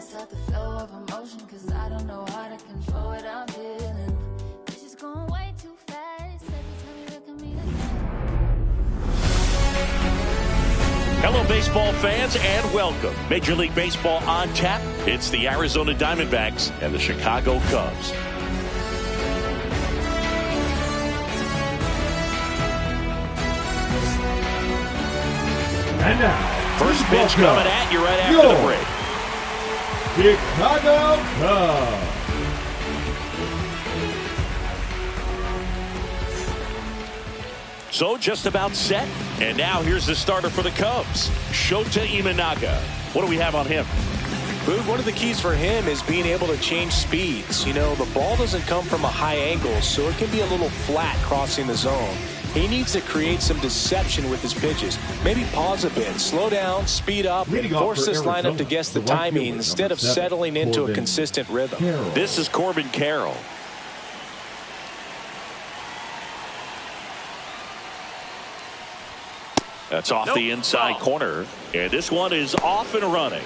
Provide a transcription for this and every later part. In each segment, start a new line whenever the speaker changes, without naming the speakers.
stop the flow of emotion, cause I don't know how to control what I'm feeling. This is going way too fast. Every time you look at me.
Hello, baseball fans, and welcome. Major League Baseball on tap. It's the Arizona Diamondbacks and the Chicago Cubs.
And now,
first pitch coming at you right after the break.
Chicago Cubs.
So just about set. And now here's the starter for the Cubs, Shota Imanaga. What do we have on him?
Boog, one of the keys for him is being able to change speeds. You know, the ball doesn't come from a high angle, so it can be a little flat crossing the zone. He needs to create some deception with his pitches. Maybe pause a bit, slow down, speed up, and force this lineup to guess the timing instead of settling into a consistent rhythm.
This is Corbin Carroll. That's off the inside corner, and this one is off and running.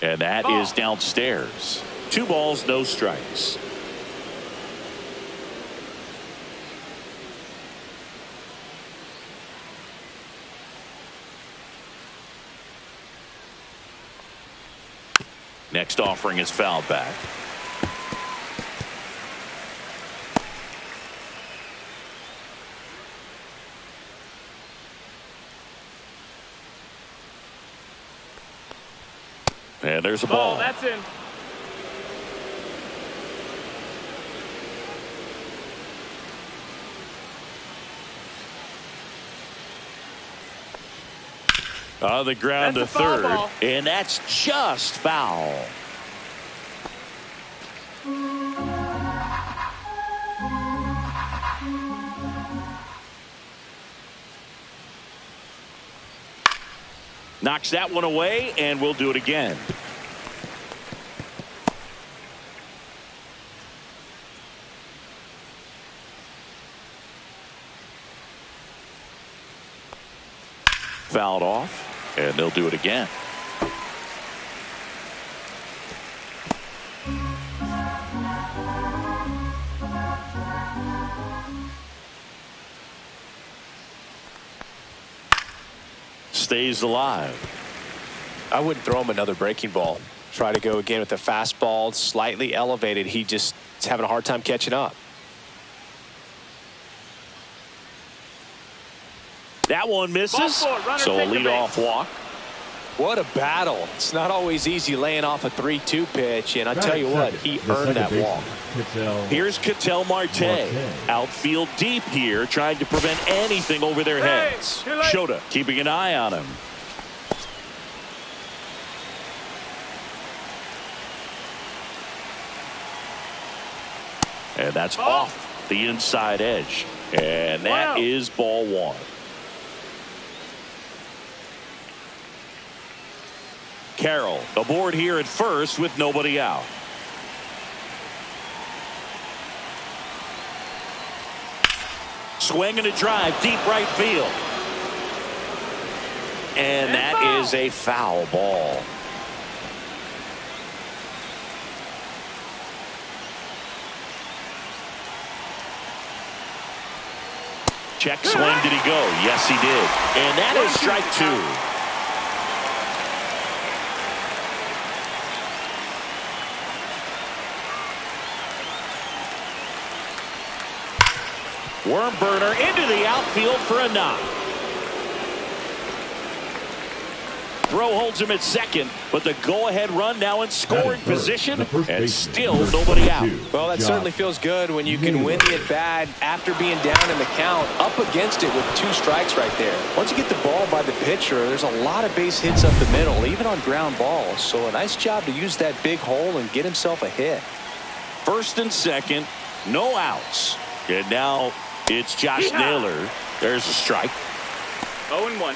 And that is downstairs. 2 balls, no strikes. Next offering is fouled back. And there's a ball.
That's in.
On the ground to third,
ball.
And that's just foul. Knocks that one away, and we'll do it again. Fouled off, and they'll do it again. Stays alive.
I wouldn't throw him another breaking ball. Try to go again with the fastball, slightly elevated. He just is having a hard time catching up.
That one misses, so a leadoff walk.
What a battle. It's not always easy laying off a 3-2 pitch, and I tell you what, he earned that walk.
Here's Ketel Marte. Outfield deep here, trying to prevent anything over their heads. Shota keeping an eye on him. And that's off the inside edge. And that is ball 1. Carroll aboard here at first with nobody out. Swing and a drive, deep right field. And that is a foul ball. Check swing, did he go? Yes, he did. And that is strike 2. Worm burner into the outfield for a knock. Throw holds him at second, but the go-ahead run now in scoring position, and still nobody out.
Well, that certainly feels good when you can win the at-bat after being down in the count, up against it with 2 strikes right there. Once you get the ball by the pitcher, there's a lot of base hits up the middle, even on ground balls. So a nice job to use that big hole and get himself a hit.
First and second, no outs. And now it's Josh Naylor. There's a strike.
0-1.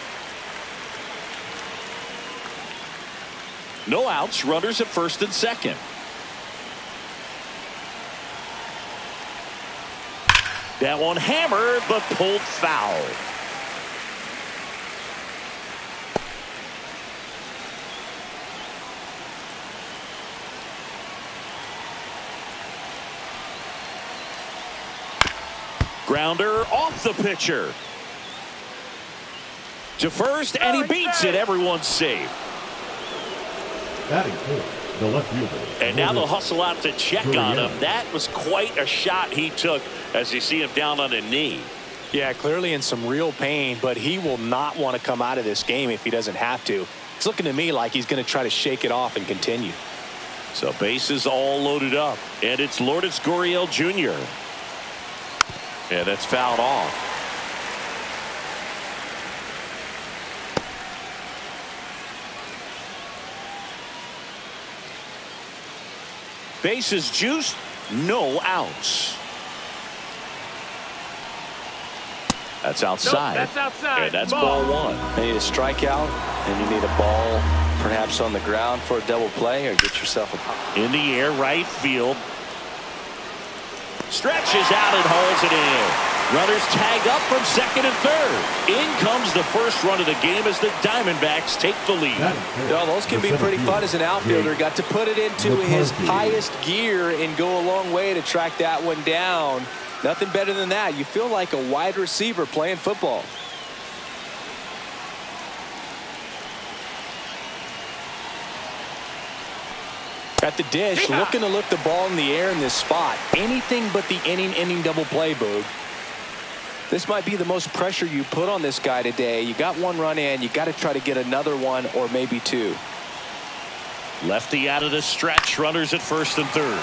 No outs, runners at first and second. That one hammered, but pulled foul. Grounder off the pitcher. To first, and he beats it. Everyone's safe.
Batting fourth, the left fielder.
And now they'll hustle out to check on him. That was quite a shot he took as you see him down on a knee.
Yeah, clearly in some real pain, but he will not want to come out of this game if he doesn't have to. It's looking to me like he's going to try to shake it off and continue.
So bases all loaded up, and it's Lourdes Gurriel Jr. And that's fouled off. Bases juiced, no outs. That's outside.
Nope, that's outside.
And that's ball one.
You need a strikeout, and you need a ball perhaps on the ground for a double play, or get yourself a...
In the air, right field. Stretches out and hauls it in. Runners tag up from second and third. In comes the first run of the game as the Diamondbacks take the lead.
Well, those can be pretty fun as an outfielder. Got to put it into his highest gear and go a long way to track that one down. Nothing better than that. You feel like a wide receiver playing football. At the dish, looking to look the ball in the air in this spot. Anything but the inning double play, Boog. This might be the most pressure you put on this guy today. You got one run in. You got to try to get another one or maybe two.
Lefty out of the stretch. Runners at first and third.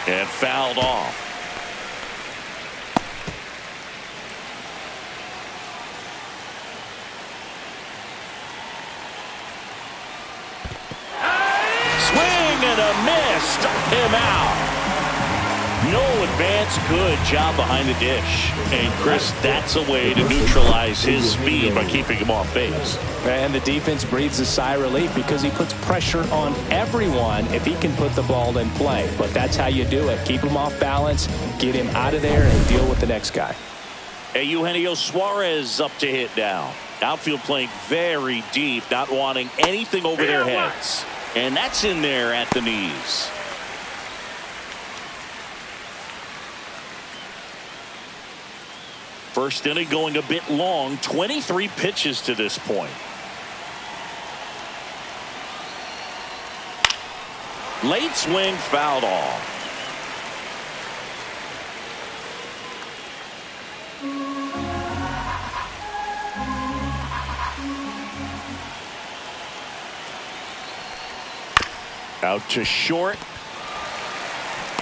And fouled off. Swing and a miss. Struck him out. No advance. Good job behind the dish. And Chris, that's a way to neutralize his speed by keeping him off base.
And the defense breathes a sigh of relief because he puts pressure on everyone if he can put the ball in play. But that's how you do it. Keep him off balance, get him out of there, and deal with the next guy.
Hey, Eugenio Suarez up to hit now. Outfield playing very deep, not wanting anything over their heads. And that's in there at the knees. First inning going a bit long. 23 pitches to this point. Late swing fouled off. Out to short.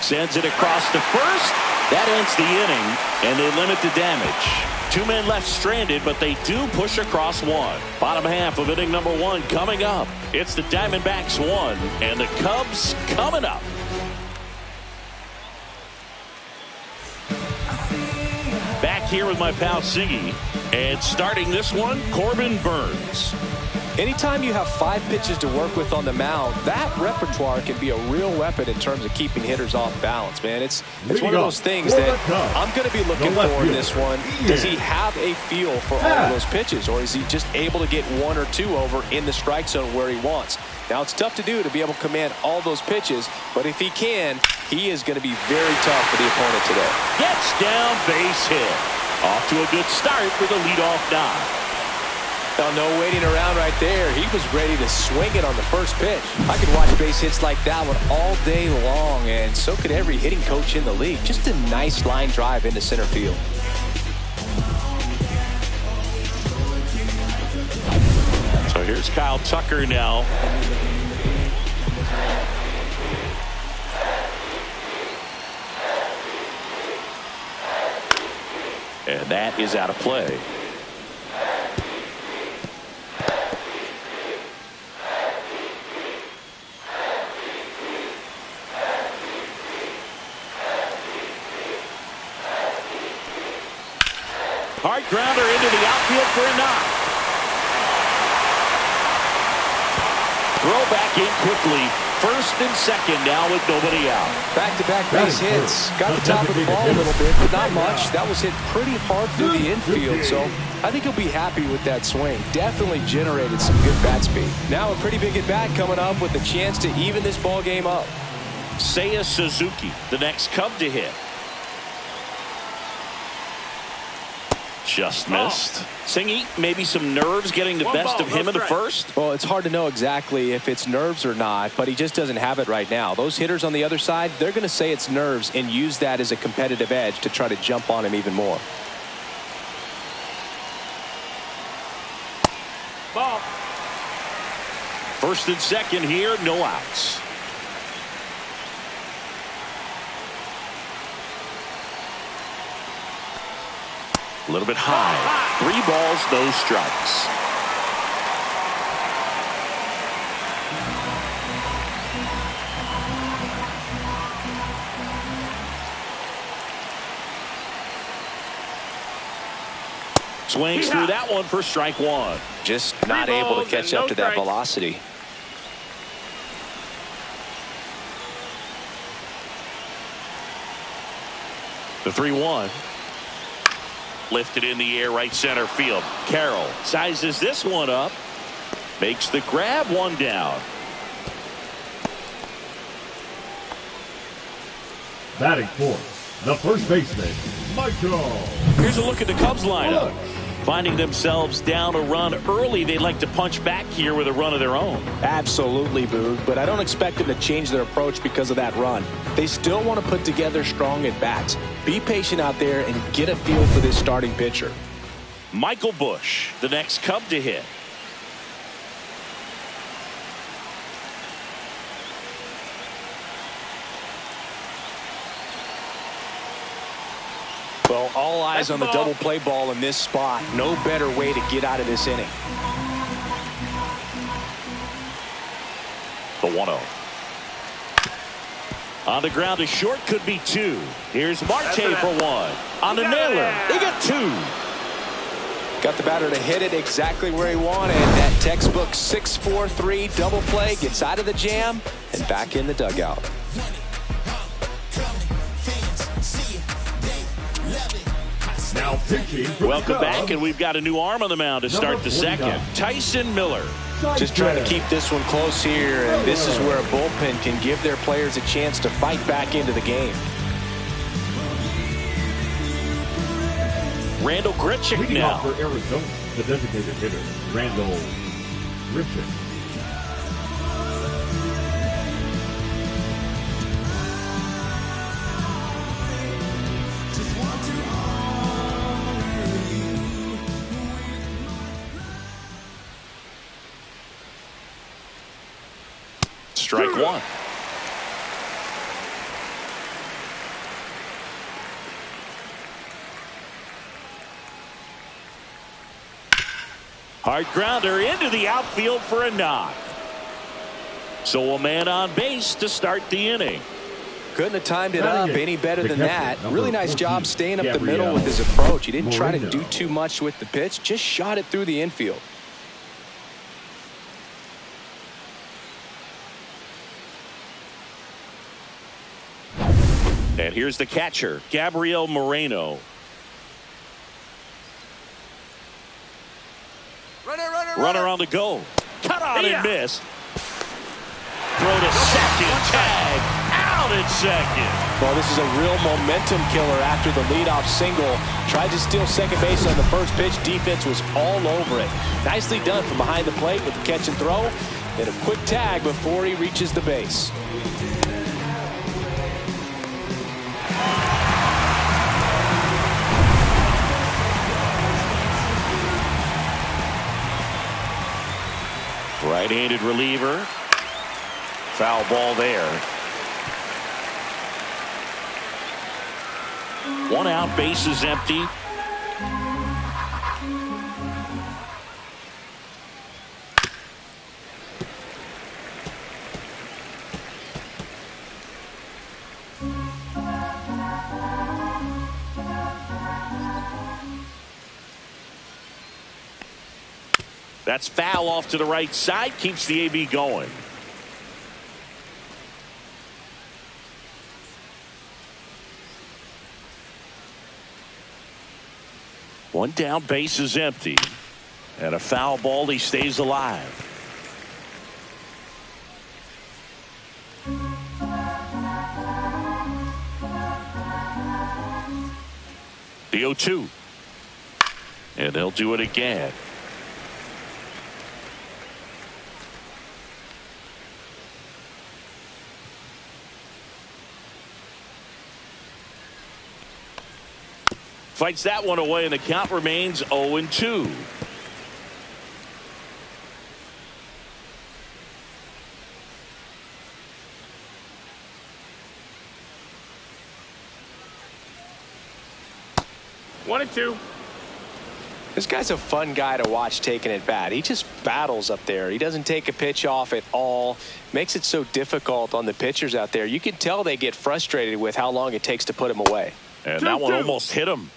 Sends it across to first. That ends the inning, and they limit the damage. Two men left stranded, but they do push across one. Bottom half of inning number one coming up. It's the Diamondbacks 1 and the Cubs coming up. Back here with my pal Siggy, and starting this one, Corbin Burns.
Anytime you have 5 pitches to work with on the mound, that repertoire can be a real weapon in terms of keeping hitters off balance, man. It's one of those things that I'm going to be looking for in this one. Does he have a feel for all of those pitches, or is he just able to get 1 or 2 over in the strike zone where he wants? Now, it's tough to do to be able to command all those pitches, but if he can, he is going to be very tough for the opponent today.
Gets down, base hit. Off to a good start with a leadoff knock.
Now, no waiting around right there. He was ready to swing it on the first pitch. I could watch base hits like that one all day long, and so could every hitting coach in the league. Just a nice line drive into center field.
So here's Kyle Tucker now. And that is out of play. Hard grounder into the outfield for a knock. Throw back in quickly. First and second now with nobody out.
Back-to-back base hits. Got the top of the ball a little bit, but not much. That was hit pretty hard through the infield, so I think he'll be happy with that swing. Definitely generated some good bat speed. Now a pretty big at-bat coming up with a chance to even this ball game up.
Seiya Suzuki, the next Cub to hit. Just missed. Singy, maybe some nerves getting the best of him in the first?
Well, it's hard to know exactly if it's nerves or not, but he just doesn't have it right now. Those hitters on the other side, they're going to say it's nerves and use that as a competitive edge to try to jump on him even more.
Ball. First and second here, no outs. A little bit high. 3 balls, no strikes. Swings through that one for strike 1.
Just not able to catch up to that velocity.
The 3-1. Lifted in the air, right center field. Carroll sizes this one up. Makes the grab, 1 down.
Batting fourth, the first baseman, Michael.
Here's a look at the Cubs lineup. Finding themselves down a run early, they'd like to punch back here with a run of their own.
Absolutely, Boog, but I don't expect them to change their approach because of that run. They still want to put together strong at-bats. Be patient out there and get a feel for this starting pitcher.
Michael Busch, the next Cub to hit.
Well, all eyes on the double play ball in this spot. No better way to get out of this inning.
The 1-0. On the ground, a short could be 2. Here's Marte for 1. On the nailer, they get 2.
Got the batter to hit it exactly where he wanted. That textbook 6-4-3 double play gets out of the jam and back in the dugout.
Now pitching for
Welcome back, and we've got a new arm on the mound to start the second. Tyson Miller.
Just trying to keep this one close here, and this is where a bullpen can give their players a chance to fight back into the game.
Randall Grichuk now.
For Arizona, the designated hitter, Randall Grichuk.
Strike 1. Hard grounder into the outfield for a knock. So a man on base to start the inning.
Couldn't have timed it up any better than that. Really nice job staying up the middle with his approach. He didn't try to do too much with the pitch, just shot it through the infield.
And here's the catcher, Gabriel Moreno. Runner on the go. Cut on and miss. Throw to second. Tag. Out at second.
Well, this is a real momentum killer after the leadoff single. Tried to steal second base on the first pitch. Defense was all over it. Nicely done from behind the plate with the catch and throw. And a quick tag before he reaches the base.
Right-handed reliever. Foul ball there. 1 out, base is empty. That's foul off to the right side, keeps the AB going. One down, base is empty. And a foul ball, he stays alive. The 0-2. And they'll do it again. Fights that one away, and the count remains 0-2.
One and two.
This guy's a fun guy to watch taking at bat. He just battles up there. He doesn't take a pitch off at all. Makes it so difficult on the pitchers out there. You can tell they get frustrated with how long it takes to put him away.
And that one almost hit him.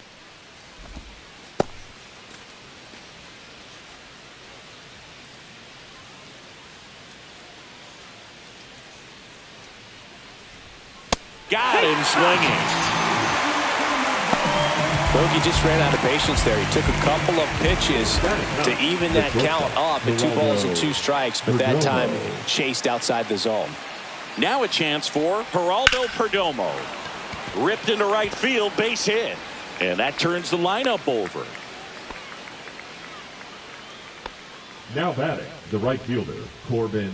Got him swinging.
Bogey just ran out of patience there. He took a couple of pitches to even that count up at 2 balls and 2 strikes, but that time chased outside the zone.
Now a chance for Geraldo Perdomo. Ripped into right field, base hit. And that turns the lineup over.
Now batting, the right fielder, Corbin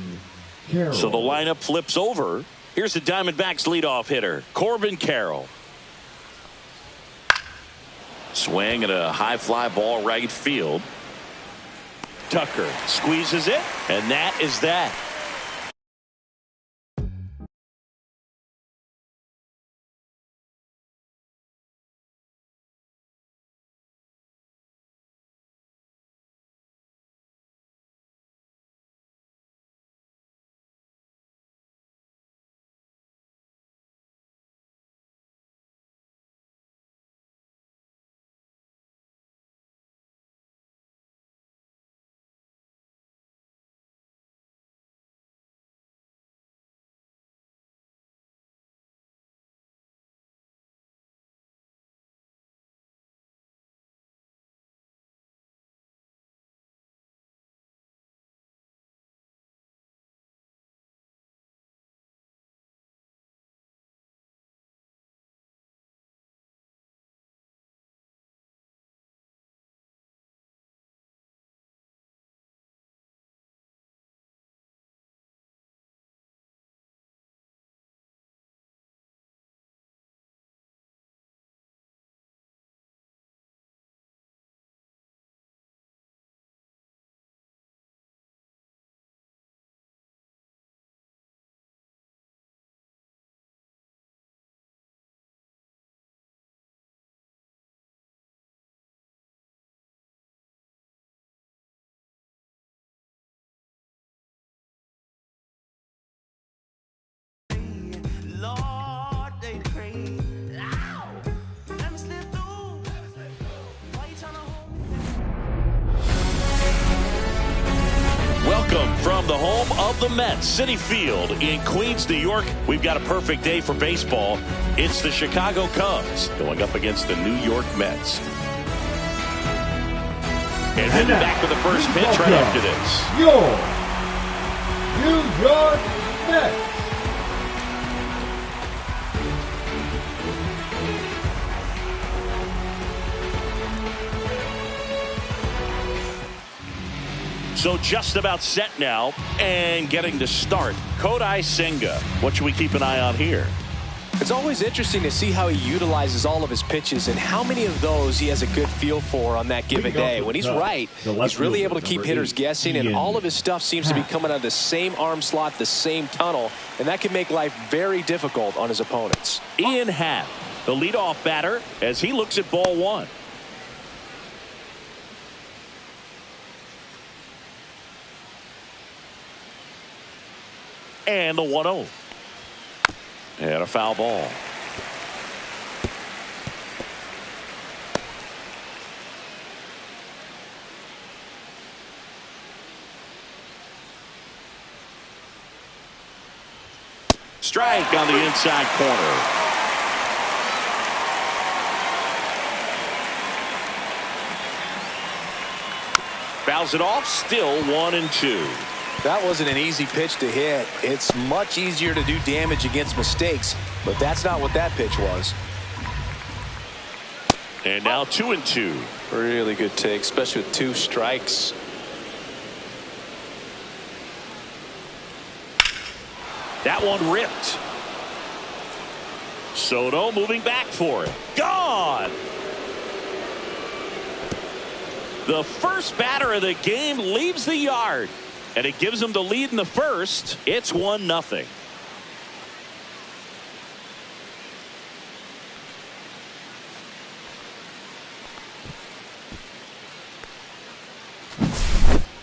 Carroll.
So the lineup flips over. Here's the Diamondbacks leadoff hitter, Corbin Carroll. Swing and a high fly ball right field. Tucker squeezes it, and that is that. Welcome from the home of the Mets, Citi Field in Queens, New York. We've got a perfect day for baseball. It's the Chicago Cubs going up against the New York Mets. And we'll be back with the first pitch right after this.
Your New York Mets.
So just about set now and getting to start. Kodai Senga. What should we keep an eye on here?
It's always interesting to see how he utilizes all of his pitches and how many of those he has a good feel for on that given day. When he's right, he's really able to keep hitters guessing, and all of his stuff seems to be coming out of the same arm slot, the same tunnel, and that can make life very difficult on his opponents.
Ian Happ, the leadoff batter, as he looks at ball one. And the 1-0. And a foul ball. Strike on the inside corner. Fouls it off, still 1-2.
That wasn't an easy pitch to hit. It's much easier to do damage against mistakes, but that's not what that pitch was.
And now 2-2.
Really good take, especially with 2 strikes.
That one ripped. Soto moving back for it. Gone. The first batter of the game leaves the yard, and it gives them the lead in the first. It's 1-0.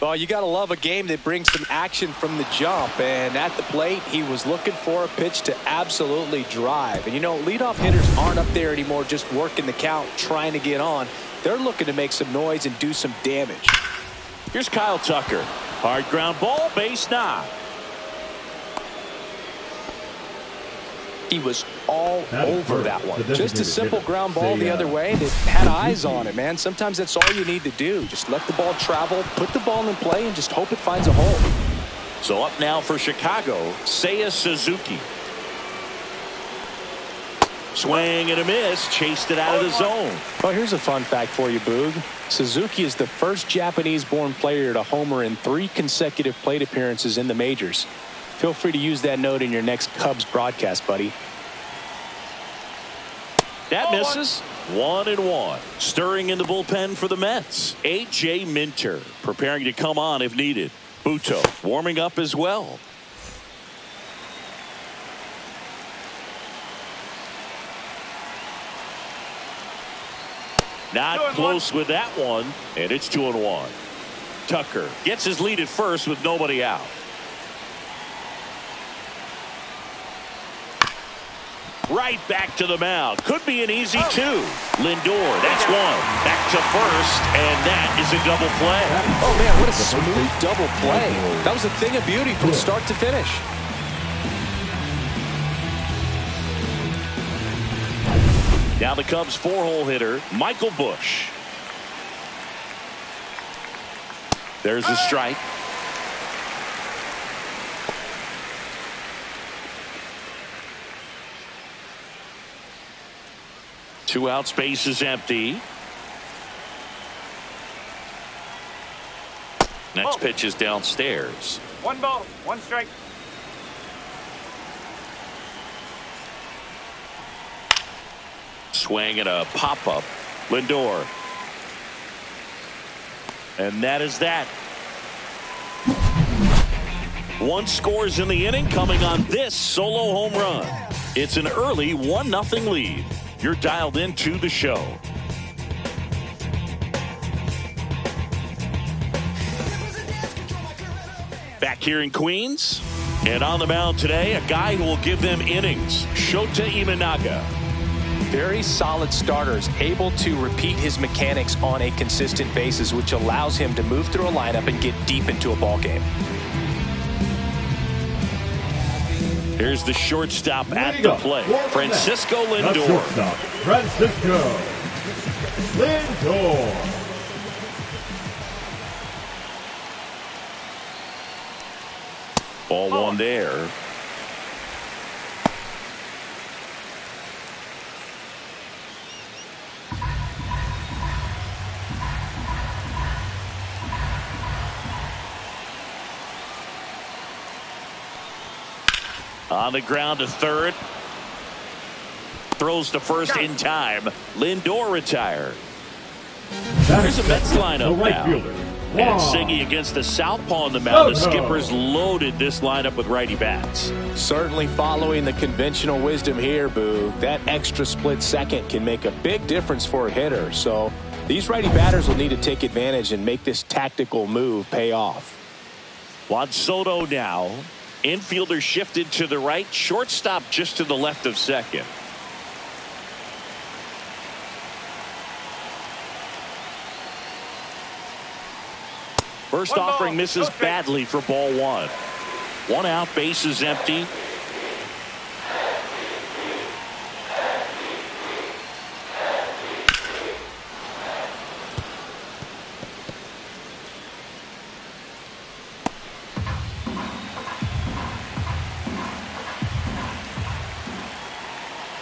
Well, you got to love a game that brings some action from the jump. And at the plate, he was looking for a pitch to absolutely drive. And, you know, leadoff hitters aren't up there anymore just working the count, trying to get on. They're looking to make some noise and do some damage.
Here's Kyle Tucker. Hard ground ball, base knock.
He was all over that one. Just a simple ground ball the other way that
had
had eyes on it, man. Sometimes that's all you need to do. Just let the ball travel, put the ball in play, and just hope it finds a hole.
So up now for Chicago, Seiya Suzuki. Swing and a miss, chased it out of the zone.
Well, here's a fun fact for you, Boog. Suzuki is the first Japanese-born player to homer in 3 consecutive plate appearances in the majors. Feel free to use that note in your next Cubs broadcast, buddy.
That misses. 1-1. Stirring in the bullpen for the Mets. A.J. Minter preparing to come on if needed. Buto warming up as well. Not close with that one, and it's 2-1. Tucker gets his lead at first with nobody out. Right back to the mound. Could be an easy 2. Lindor, that's 1. Back to first, and that is a double play.
Oh, man, what a smooth double play. That was a thing of beauty from start to finish.
Now the Cubs 4-hole hitter, Michael Busch. There's a strike. Two out, space is empty. Next pitch is downstairs.
1 ball, 1 strike.
Swing and a pop-up. Lindor. And that is that. 1 scores in the inning, coming on this solo home run. It's an early 1-0 lead. You're dialed into the show. Back here in Queens, and on the mound today, a guy who will give them innings, Shota Imanaga.
Very solid starters, able to repeat his mechanics on a consistent basis, which allows him to move through a lineup and get deep into a ball game.
Here's the shortstop at the plate, Francisco
The
Lindor.
shortstop, Francisco Lindor.
Ball 1 there. On the ground to third. Throws to first in time. Lindor retired. There's a Mets lineup
the right
now.
fielder.
And Siggy against the southpaw on the mound. The skipper's loaded this lineup with righty bats.
Certainly following the conventional wisdom here, Boo. That extra split second can make a big difference for a hitter. So these righty batters will need to take advantage and make this tactical move pay off.
Juan Soto now. Infielder shifted to the right. Shortstop just to the left of second. First offering misses badly for ball 1. 1 out, base is empty.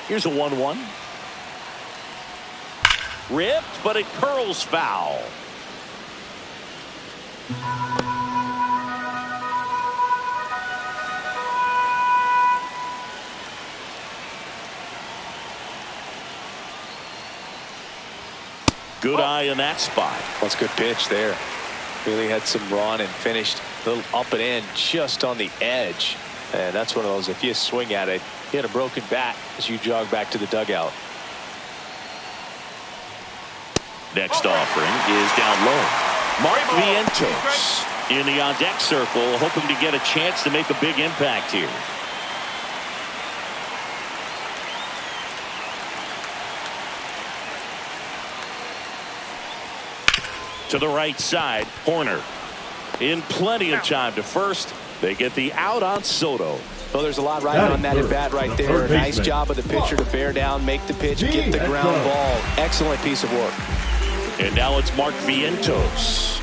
Here's a 1-1. Ripped, but it curls foul. Good eye in that spot.
That's a good pitch there. Really had some run and finished a little up and in just on the edge. And that's one of those, if you swing at it, you hit a broken bat as you jog back to the dugout.
Next offering is down low. Mark Vientos in the on-deck circle, hoping to get a chance to make a big impact here. To the right side, Horner in plenty of time to first. They get the out on Soto.
Well, there's a lot riding on that at bat right there. Nice job of the pitcher to bear down, make the pitch, get the ground ball. Excellent piece of work.
And now it's Mark Vientos.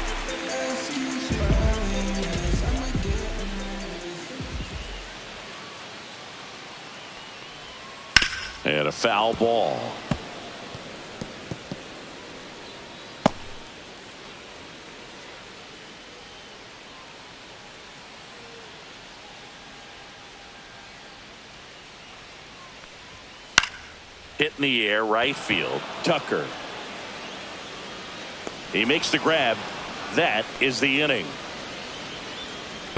And a foul ball. Hit in the air, right field. Tucker. He makes the grab. That is the inning.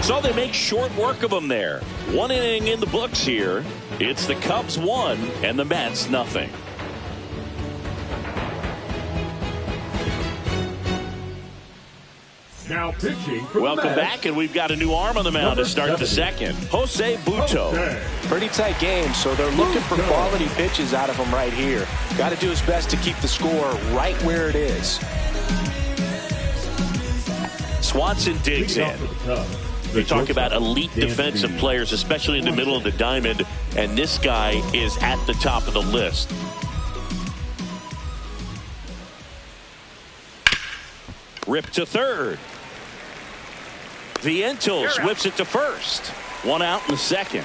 So they make short work of him there. One inning in the books here. It's the Cubs 1 and the Mets nothing.
Now pitching for
Welcome back, and we've got a new arm on the mound to start the second. Jose Butto.
Pretty tight game, so they're looking for quality pitches out of him right here. Got to do his best to keep the score right where it is.
Swanson digs in. We talk about elite defensive players, especially in the middle of the diamond, and this guy is at the top of the list. Rip to third. Vientos whips it to first. One out in the second.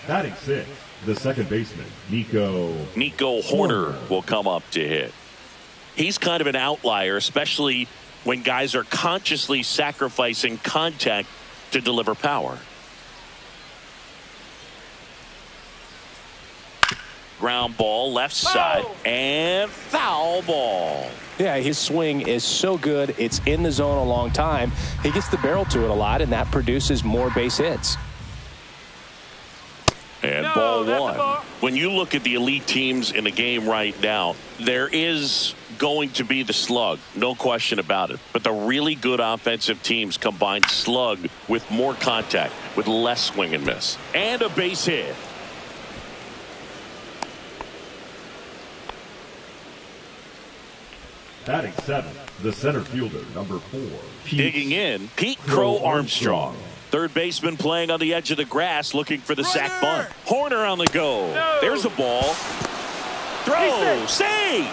Batting 6, the second baseman,
Nico Horner will come up to hit. He's kind of an outlier, especially when guys are consciously sacrificing contact to deliver power. Ground ball left side and foul ball.
Yeah, his swing is so good. It's in the zone a long time. He gets the barrel to it a lot, and that produces more base hits.
And ball one. When you look at the elite teams in the game right now, there is going to be the slug, no question about it. But the really good offensive teams combine slug with more contact, with less swing and miss. And a base hit.
Batting 7, the center fielder, number 4.
Digging in, Pete Crow Armstrong. Third baseman playing on the edge of the grass, looking for the sac bunt. Horner on the go. There's a ball. Throw. Save.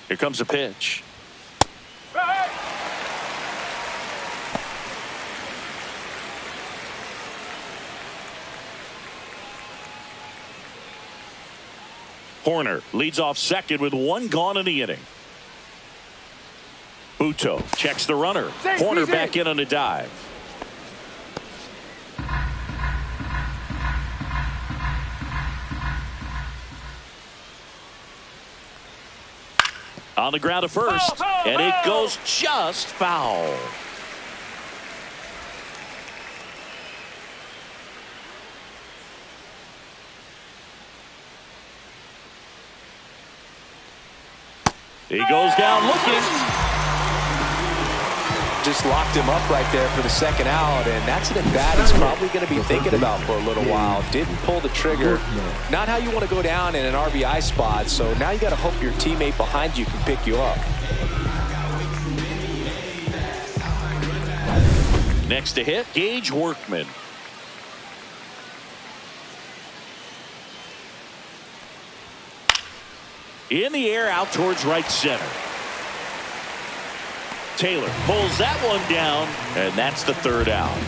Here comes a pitch. Horner leads off second with one gone in the inning. Butto checks the runner. Horner back in on a dive. On the ground to first, and it goes just foul. He goes down looking.
Just locked him up right there for the second out, and that's an at-bat he's probably going to be thinking about for a little while. Didn't pull the trigger. Not how you want to go down in an RBI spot, so now you got to hope your teammate behind you can pick you up.
Next to hit, Gage Workman. In the air, out towards right center. Taylor pulls that one down, and that's the third out.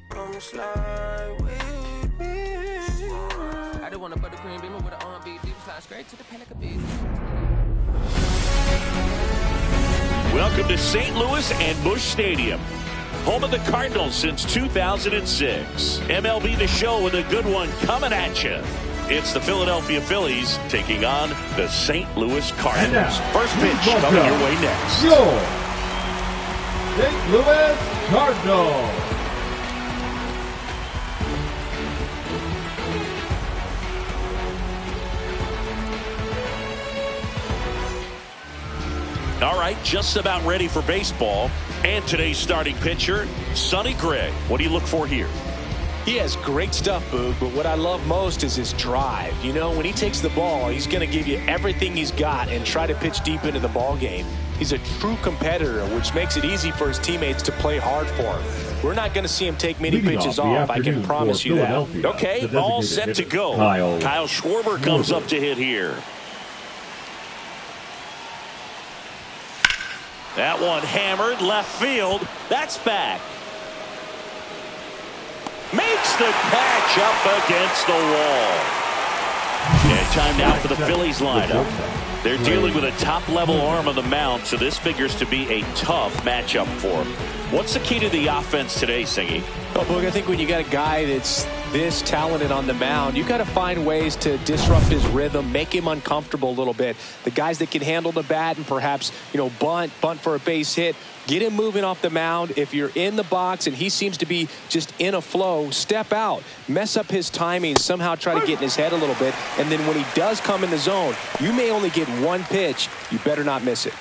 Come slide with me. I just want a buttercream beamer with an R&B deep slide straight to the Pelican Beach.
Welcome to St. Louis and Busch Stadium, home of the Cardinals since 2006. MLB The Show with a good one coming at you. It's the Philadelphia Phillies taking on the St. Louis Cardinals.
Now,
first pitch coming your way next.
Your St. Louis Cardinals.
All right, just about ready for baseball. And today's starting pitcher, Sonny Gray. What do you look for here?
He has great stuff, Boog, but what I love most is his drive. You know, when he takes the ball, he's going to give you everything he's got and try to pitch deep into the ball game. He's a true competitor, which makes it easy for his teammates to play hard for him. We're not going to see him take many pitches off, I can promise you that.
Okay, all set to go. Kyle Schwarber comes up to hit here. That one hammered left field. That's back. Makes the catch up against the wall. And time now for the Phillies lineup. They're dealing with a top-level arm on the mound, so this figures to be a tough matchup for them. What's the key to the offense today, Singy?
Well, Boog, I think when you got a guy that's this talented on the mound, you got to find ways to disrupt his rhythm, make him uncomfortable a little bit. The guys that can handle the bat and perhaps, bunt for a base hit, get him moving off the mound. If you're in the box and he seems to be just in a flow, step out, mess up his timing, somehow try to get in his head a little bit. And then when he does come in the zone, you may only get one pitch. You better not miss it.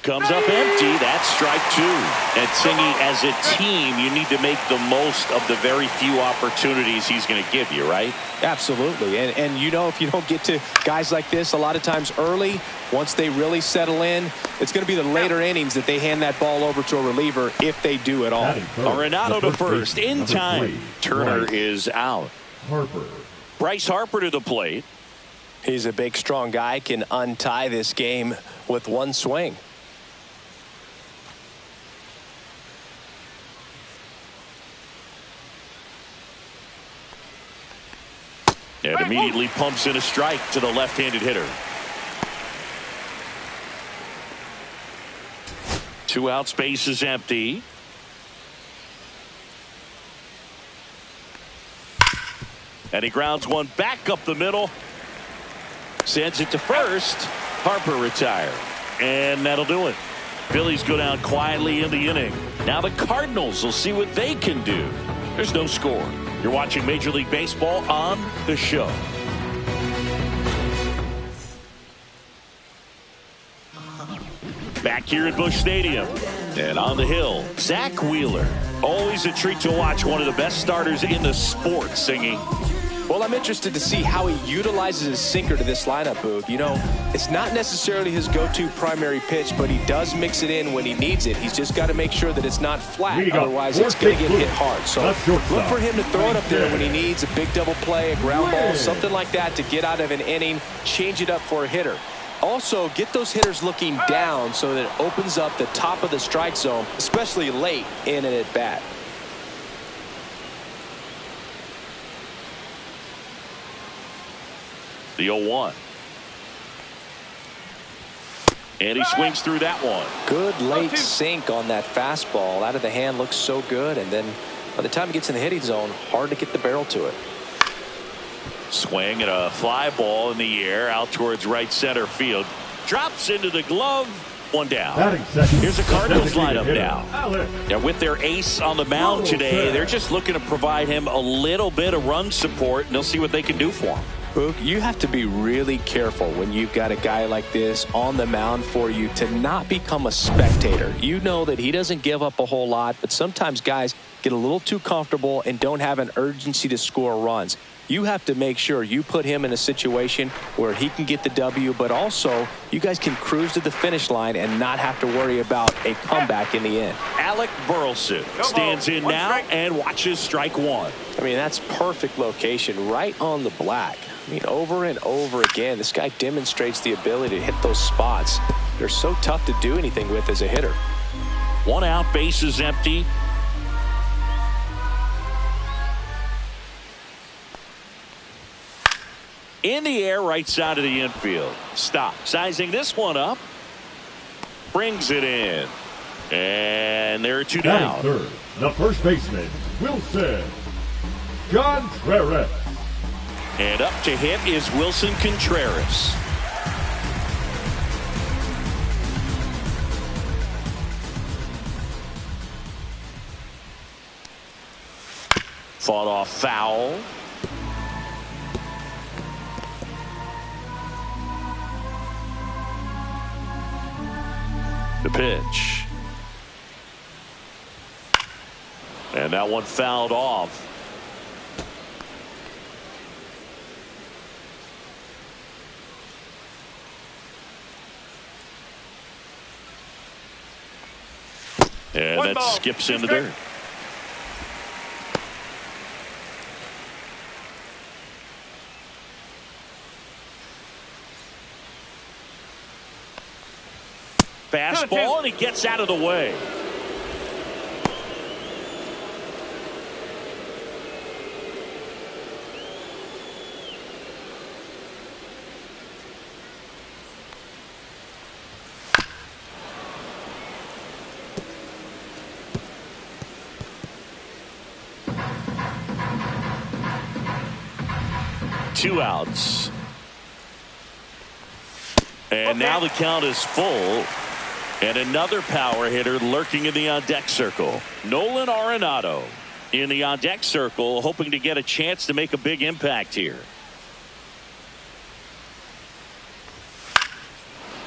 Comes up empty. That's strike two. And Singy, as a team, you need to make the most of the very few opportunities he's going to give you, right?
Absolutely. And if you don't get to guys like this a lot of times early, once they really settle in, it's going to be the later innings that they hand that ball over to a reliever if they do at all.
Arenado to first in time. Turner is out. Bryce Harper to the plate.
He's a big, strong guy, can untie this game with one swing.
And immediately pumps in a strike to the left-handed hitter. 2 outs, base is empty. And he grounds one back up the middle. Sends it to first. Harper retired. And that'll do it. Phillies go down quietly in the inning. Now the Cardinals will see what they can do. There's no score. You're watching Major League Baseball on The Show. back here at Busch Stadium. And on the hill, Zach Wheeler. Always a treat to watch one of the best starters in the sport singing.
Well, I'm interested to see how he utilizes his sinker to this lineup, Boog. You know, it's not necessarily his go-to primary pitch, but he does mix it in when he needs it. He's just got to make sure that it's not flat, otherwise it's going to get hit hard. So look for him to throw it up there when he needs a big double play, a ground ball, something like that to get out of an inning, change it up for a hitter. Also, get those hitters looking down so that it opens up the top of the strike zone, especially late in an at-bat.
The 0-1. And he swings through that one.
Good late sink on that fastball. Out of the hand, looks so good. And then by the time he gets in the hitting zone, hard to get the barrel to it.
Swing and a fly ball in the air out towards right center field. Drops into the glove. One down. Here's a Cardinals lineup now. Now with their ace on the mound today, they're just looking to provide him a little bit of run support, and they'll see what they can do for him.
Boog, you have to be really careful when you've got a guy like this on the mound for you to not become a spectator. You know that he doesn't give up a whole lot, but sometimes guys get a little too comfortable and don't have an urgency to score runs. You have to make sure you put him in a situation where he can get the W, but also you guys can cruise to the finish line and not have to worry about a comeback in the end.
Alec Burleson stands in now and watches strike one.
I mean, that's perfect location right on the black. I mean, over and over again, this guy demonstrates the ability to hit those spots. They're so tough to do anything with as a hitter.
One out, base is empty. In the air, right side of the infield. Stop. Sizing this one up. Brings it in. And there are two down.
Third, the first baseman, Wilson Contreras.
And up to hit is Wilson Contreras. Fought off foul. The pitch. And that one fouled off. And that skips into third. Fastball, and he gets out of the way. Two outs. And now the count is full. And another power hitter lurking in the on-deck circle. Nolan Arenado in the on-deck circle, hoping to get a chance to make a big impact here.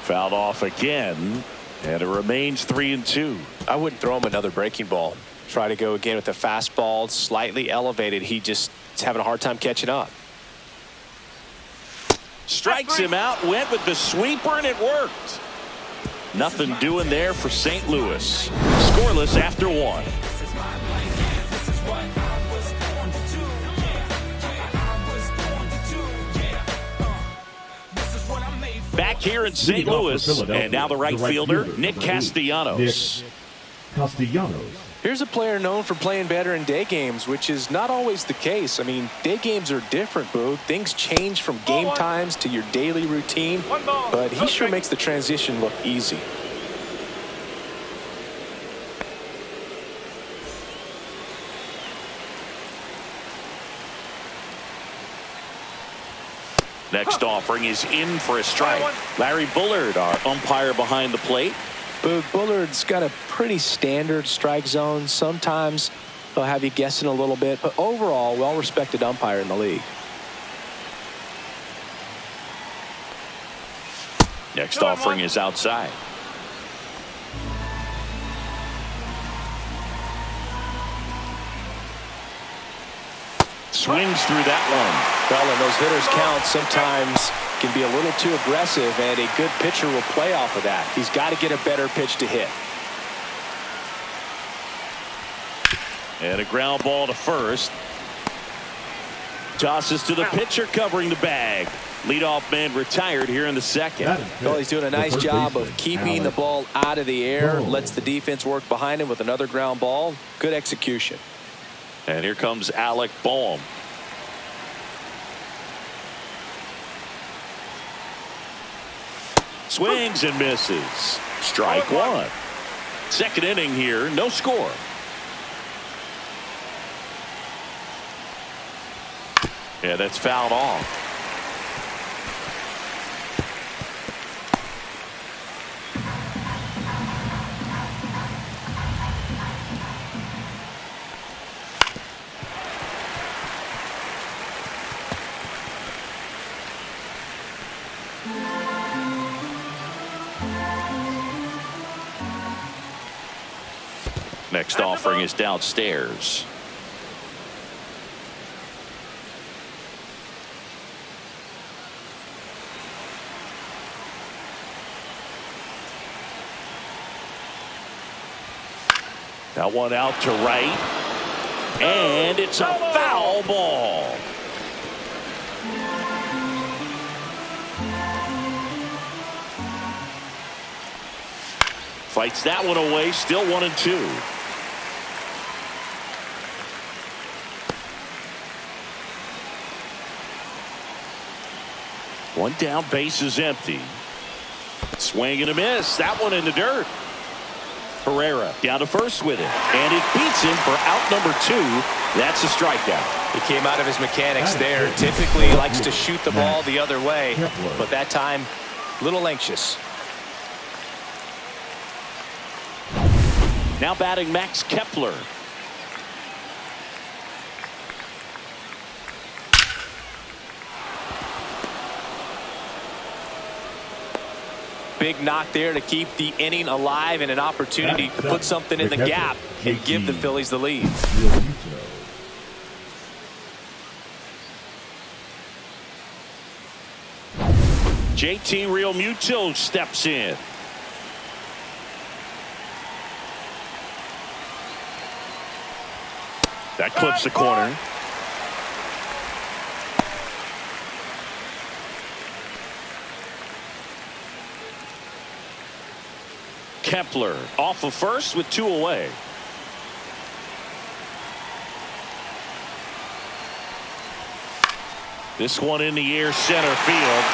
Fouled off again, and it remains 3-2.
I wouldn't throw him another breaking ball. Try to go again with the fastball, slightly elevated. He just is having a hard time catching up.
Strikes him out, went with the sweeper, and it worked. Nothing doing there for St. Louis. Scoreless after one. Back here in St. Louis, and now the right fielder, Nick Castellanos.
Here's a player known for playing better in day games, which is not always the case. I mean, day games are different, Boog. Things change from game times to your daily routine, but he sure makes the transition look easy.
Next offering is in for a strike. Larry Bullard, our umpire behind the plate.
Boog, Bullard's got a pretty standard strike zone. Sometimes they'll have you guessing a little bit, but overall, well-respected umpire in the league.
Next offering is outside. Swings through that one.
Well, and those hitters count sometimes can be a little too aggressive, and a good pitcher will play off of that. He's got to get a better pitch to hit.
And a ground ball to first. Tosses to the pitcher covering the bag. Leadoff man retired here in the second.
Well, he's doing a nice job of keeping the ball out of the air. Lets the defense work behind him with another ground ball. Good execution.
And here comes Alec Boehm. Swings and misses. Strike one. Second inning here, no score. Yeah, that's fouled off. Next offering is downstairs. That one out to right. And it's a foul ball. Fights that one away. Still 1-2. One down, base is empty. Swing and a miss. That one in the dirt. Herrera down to first with it. And it beats him for out number 2. That's a strikeout.
He came out of his mechanics there. Typically he likes to shoot the ball the other way, but that time a little anxious.
Now batting Max Kepler.
Big knock there to keep the inning alive and an opportunity to put something in the gap and give the Phillies the lead.
JT Realmuto steps in. That clips the corner. Kepler off of first with 2 away. This one in the air, center field.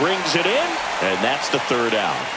Brings it in, and that's the 3rd out.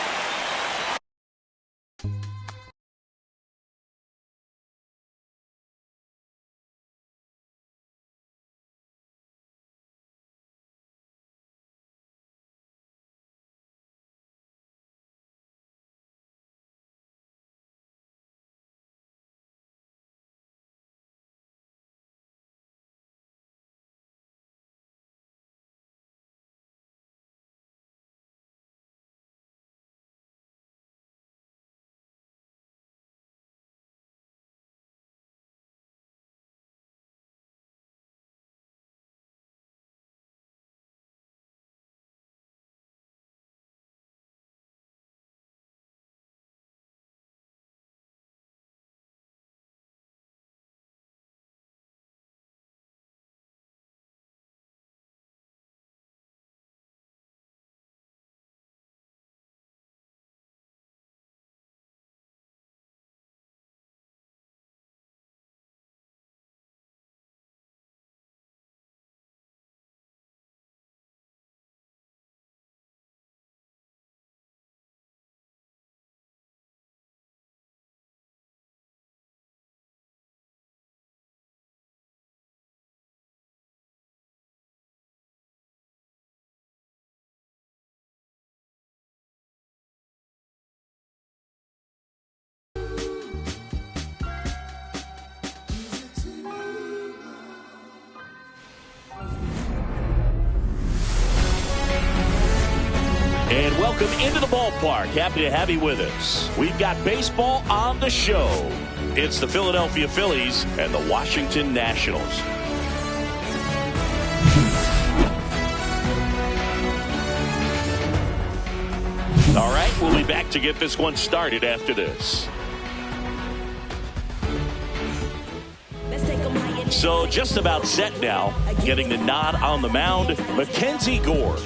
welcome into the ballpark. Happy to have you with us. We've got baseball on the show. It's the Philadelphia Phillies and the Washington Nationals. All right, we'll be back to get this one started after this. So just about set now, getting the nod on the mound, Mackenzie Gore.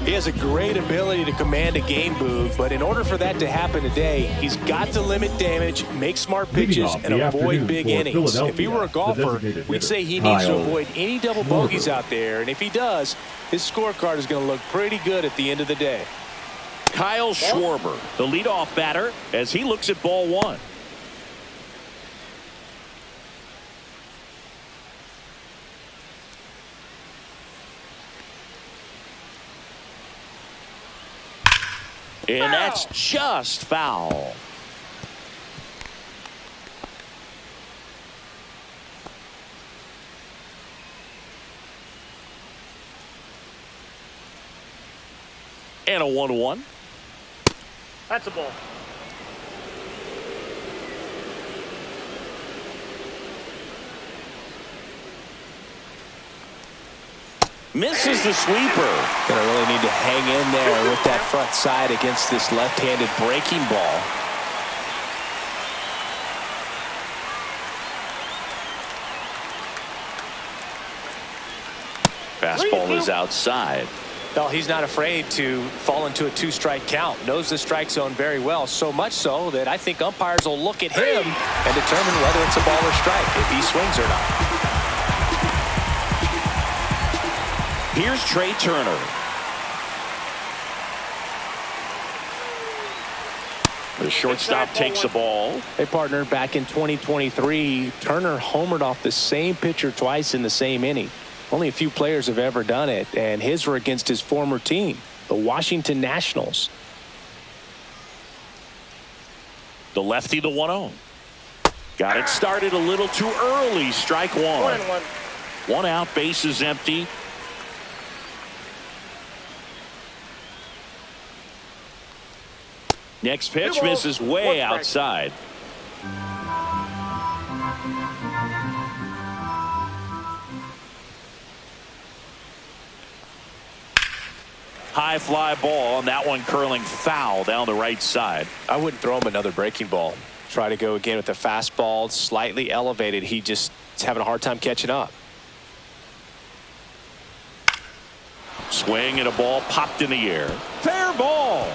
He has a great ability to command a game, Boog, but in order for that to happen today, he's got to limit damage, make smart pitches, and avoid big innings. If he were a golfer, we'd say he needs to avoid any double bogeys out there, and if he does, his scorecard is going to look pretty good at the end of the day.
Kyle Schwarber, the leadoff batter, as he looks at ball one. And that's just foul. And a 1-1.
That's a ball.
Misses the sweeper.
Gonna really need to hang in there with that front side against this left-handed breaking ball.
Fastball is outside.
Well, he's not afraid to fall into a two-strike count. Knows the strike zone very well, so much so that I think umpires will look at him and determine whether it's a ball or strike, if he swings or not.
Here's Trey Turner. The shortstop takes the ball.
Hey, partner, back in 2023, Turner homered off the same pitcher twice in the same inning. Only a few players have ever done it, and his were against his former team, the Washington Nationals.
The lefty, the 1-0. Got it started a little too early. Strike one.
1-1.
One out, bases empty. Next pitch misses way outside. High fly ball, and that one curling foul down the right side.
I wouldn't throw him another breaking ball. Try to go again with the fastball, slightly elevated. He just is having a hard time catching up.
Swing and a ball popped in the air. Fair ball.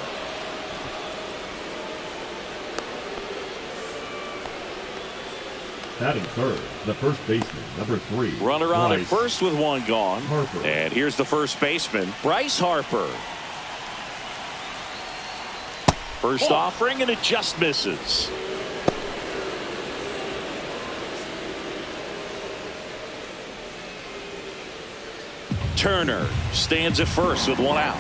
Batting third, the first baseman, number 3.
Runner on at first with one gone.
Harper.
And here's the first baseman, Bryce Harper. First offering, and it just misses. Turner stands at first with one out.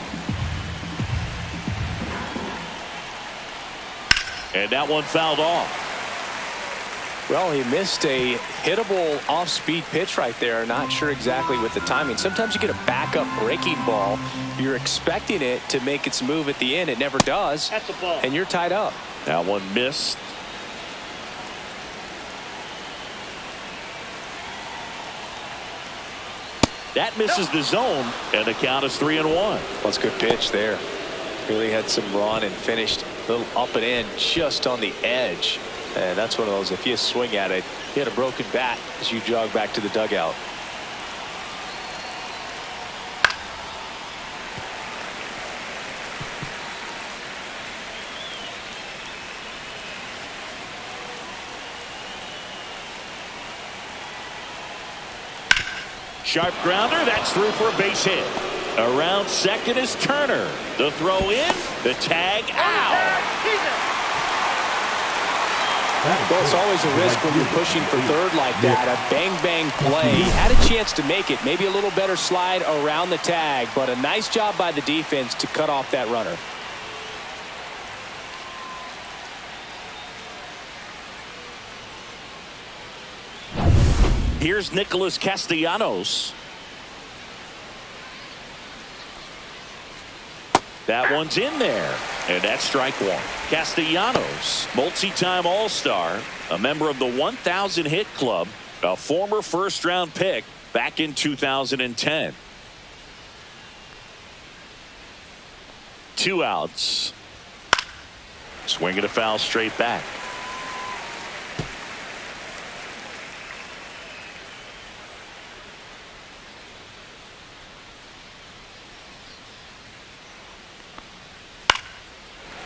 And that one fouled off.
Well, he missed a hittable off-speed pitch right there. Not sure exactly with the timing. Sometimes you get a backup breaking ball. You're expecting it to make its move at the end. It never does.
That's a ball.
And you're tied up.
That one missed. That misses the zone, and the count is 3-1.
Well, that's a good pitch there. Really had some run and finished a little up and in just on the edge. And that's one of those, if you swing at it, you had a broken bat as you jog back to the dugout.
Sharp grounder, that's through for a base hit. Around second is Turner. The throw in, the tag out.
Well, it's always a risk when you're pushing for third like that. A bang-bang play. He had a chance to make it. Maybe a little better slide around the tag, but a nice job by the defense to cut off that runner.
Here's Nicholas Castellanos. That one's in there. And that's strike one. Castellanos, multi-time All-Star, a member of the 1,000 hit club, a former first-round pick back in 2010. 2 outs. Swinging a foul straight back.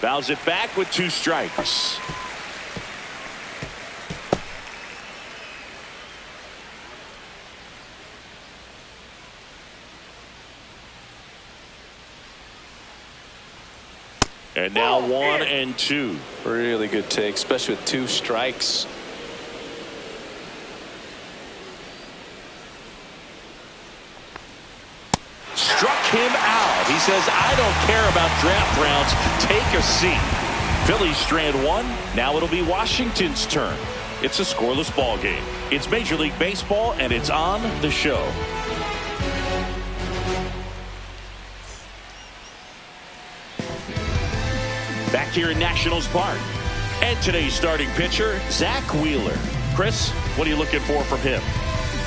Fouls it back with 2 strikes. And now 1 and 2.
Really good take, especially with 2 strikes.
Struck him out. He says, I don't care about draft rounds. Take a seat. Phillies strand 1. Now it'll be Washington's turn. It's a scoreless ball game. It's Major League Baseball, and it's on the show. Back here in Nationals Park. And today's starting pitcher, Zach Wheeler. Chris, what are you looking for from him?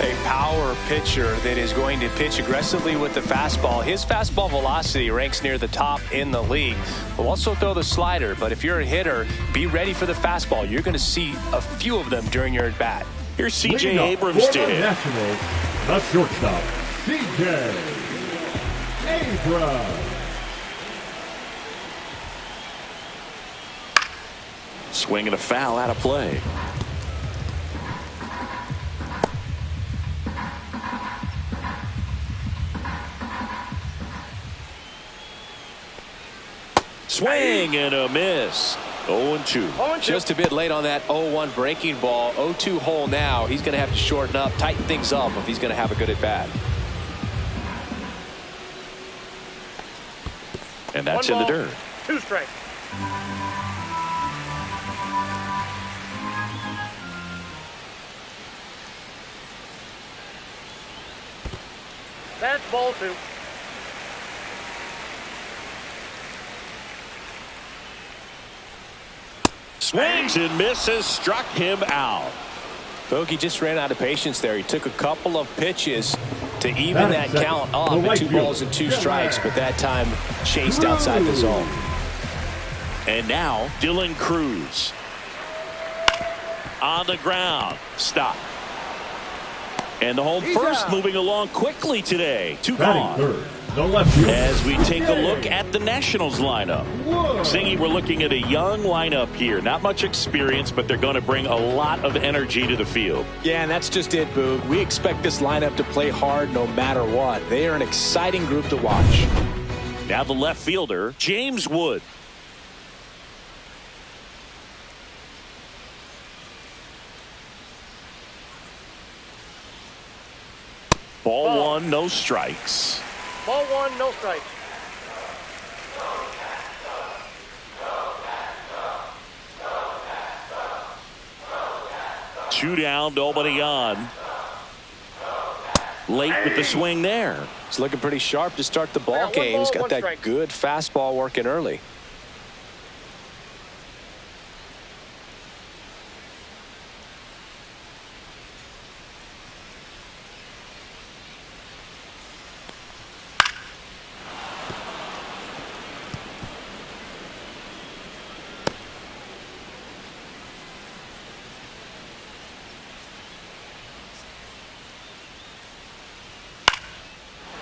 A power pitcher that is going to pitch aggressively with the fastball. His fastball velocity ranks near the top in the league. Will also throw the slider, but if you're a hitter, be ready for the fastball. You're going to see a few of them during your at-bat.
Here's C.J. Abrams to hit.
Nationals, the shortstop, C.J. Abrams.
Swinging a foul out of play. Swing and a miss. 0-2.
Just a bit late on that 0-1 breaking ball. 0-2 hole now. He's going to have to shorten up, tighten things up if he's going to have a good at bat.
And that's in the dirt.
2 strikes. That's ball 2.
Swings and misses. Struck him out.
Bogey just ran out of patience there. He took a couple of pitches to even that count up at 2 balls and 2 strikes, but that time chased outside the zone.
And now Dylan Cruz on the ground. Stop. And the home first moving along quickly today. 2 gone.
Third, the left fielder.
As we take a look at the Nationals lineup. Singy, we're looking at a young lineup here. Not much experience, but they're going to bring a lot of energy to the field.
Yeah, and that's just it, Boog. We expect this lineup to play hard no matter what. They are an exciting group to watch.
Now the left fielder, James Wood. Ball 1, no strikes.
Ball 1, no strikes.
Two down, nobody on. Late with the swing there.
He's looking pretty sharp to start the ball game. He's got that good fastball working early.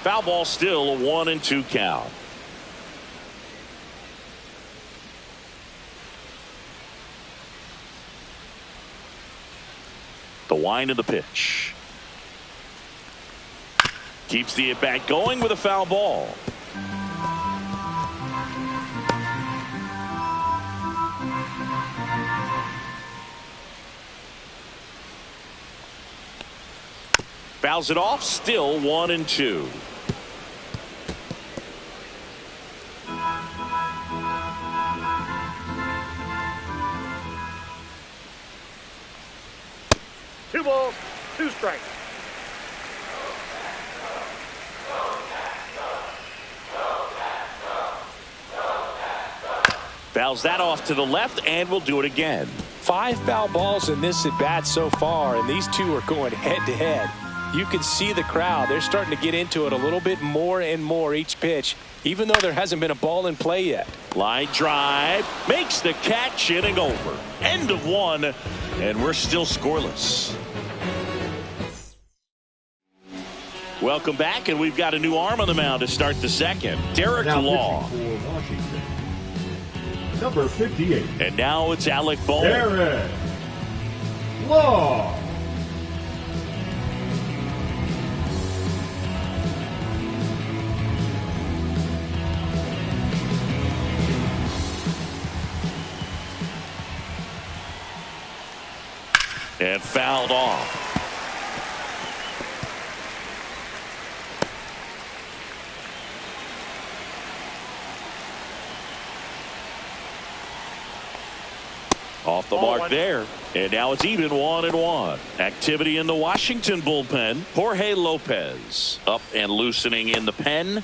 Foul ball, still a 1-2 count. The wind of the pitch. Keeps the at bat going with a foul ball. Fouls it off, still 1-2.
Two balls, 2 strikes.
Fouls that off to the left, and will do it again.
5 foul balls in this at bat so far, and these two are going head to head. You can see the crowd. They're starting to get into it a little bit more and more each pitch, even though there hasn't been a ball in play yet.
Line drive, makes the catch, inning over. End of 1, and we're still scoreless. Welcome back, and we've got a new arm on the mound to start the second. Derek
Now
Law.
pitching for Washington, number 58.
And now it's Alec Bohm.
Derek Law.
And fouled off. Off the mark there. And now it's even 1-1. Activity in the Washington bullpen. Jorge Lopez up and loosening in the pen.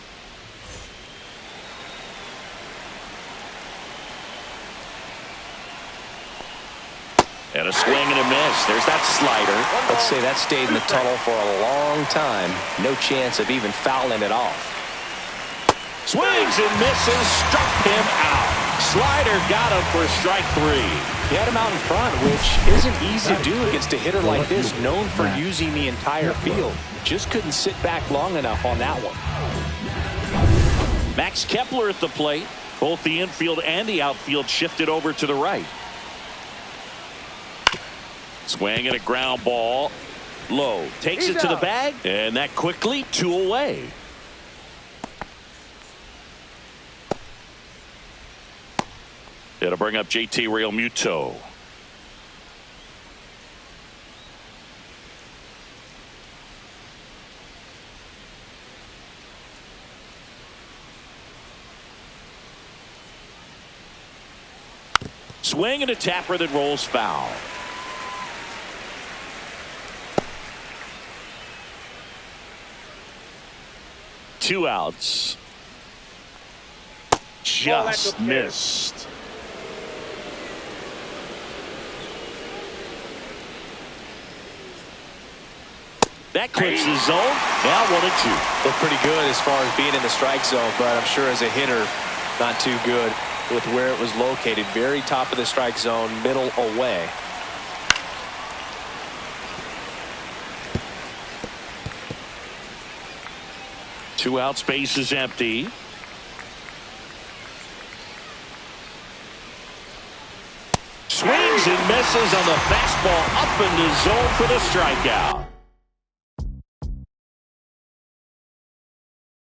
And a swing and a miss. There's that slider.
Let's say that stayed in the tunnel for a long time. No chance of even fouling it off.
Swings and misses. Struck him out. Slider got him for strike 3.
He had him out in front, which isn't easy to do against a hitter like this, known for using the entire field. Just couldn't sit back long enough on that one.
Max Kepler at the plate. Both the infield and the outfield shifted over to the right. Swing and a ground ball. Low takes it to the bag, and that quickly 2 away. It'll bring up JT Realmuto. Swing and a tapper that rolls foul. Two outs. Just missed. That clips the zone. Now 1-2.
Looked pretty good as far as being in the strike zone, but I'm sure as a hitter, not too good with where it was located. Very top of the strike zone, middle away.
Two outs, base is empty. Swings and misses on the fastball up in the zone for the strikeout.